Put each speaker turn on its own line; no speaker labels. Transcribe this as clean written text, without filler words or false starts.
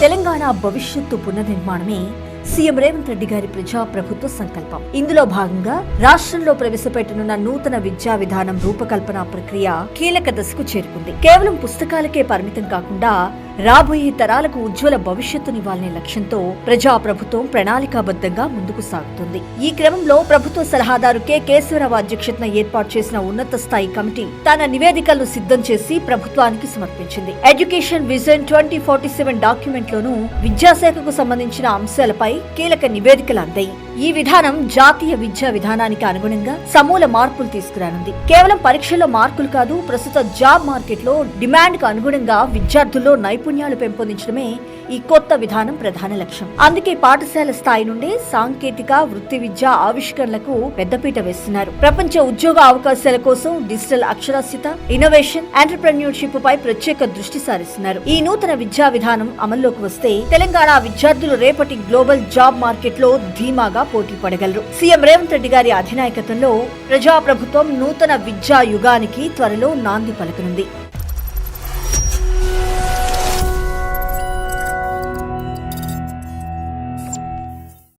తెలంగాణ భవిష్యత్తు పునర్నిర్మాణమే సీఎం రేవంత్ రెడ్డి గారి ప్రజాప్రభుత్వ సంకల్పం. ఇందులో భాగంగా రాష్ట్రంలో ప్రవేశపెట్టనున్న నూతన విద్యా విధానం రూపకల్పన ప్రక్రియ కీలక దశకు చేరుకుంది. కేవలం పుస్తకాలకే పరిమితం కాకుండా రాబోయే తరాలకు ఉజ్వల భవిష్యత్తునివ్వాలనే లక్ష్యంతో ప్రజాప్రభుత్వం ప్రణాళికాబద్ధంగా ముందుకు సాగుతుంది. ఈ క్రమంలో ప్రభుత్వ సలహాదారు కె కేశవరావు అధ్యక్షతన ఏర్పాటు చేసిన ఉన్నత స్థాయి కమిటీ తన నివేదికలను సిద్ధం చేసి ప్రభుత్వానికి సమర్పించింది. ఎడ్యుకేషన్ విజన్ 2047 డాక్యుమెంట్ లోనూ విద్యాశాఖకు సంబంధించిన అంశాలపై కీలక నివేదికలు అందాయి. ఈ విధానం జాతీయ విద్యా విధానానికి అనుగుణంగా సమూల మార్పులు తీసుకురానుంది. కేవలం పరీక్షల్లో మార్కులు కాదు, ప్రస్తుత జాబ్ మార్కెట్ లో డిమాండ్ కు అనుగుణంగా విద్యార్థుల్లో నైపుణ్యాలు పెంపొందించడమే ఈ కొత్త విధానం ప్రధాన లక్ష్యం. అందుకే పాఠశాల స్థాయి నుండే సాంకేతిక వృత్తి విద్యా ఆవిష్కరణలకు పెద్దపీట వేస్తున్నారు. ప్రపంచ ఉద్యోగ అవకాశాల కోసం డిజిటల్ అక్షరాస్యత, ఇన్నోవేషన్, ఎంటర్‌ప్రెన్యూర్‌షిప్ పై ప్రత్యేక దృష్టి సారిస్తున్నారు. ఈ నూతన విద్యా విధానం అమల్లోకి వస్తే తెలంగాణ విద్యార్థులు రేపటి గ్లోబల్ జాబ్ మార్కెట్ లో ధీమాగా పోటీ పడగలరు. సీఎం రేవంత్ రెడ్డి గారి అధినాయకత్వంలో ప్రజాప్రభుత్వం నూతన విద్యా యుగానికి త్వరలో నాంది పలకనుంది.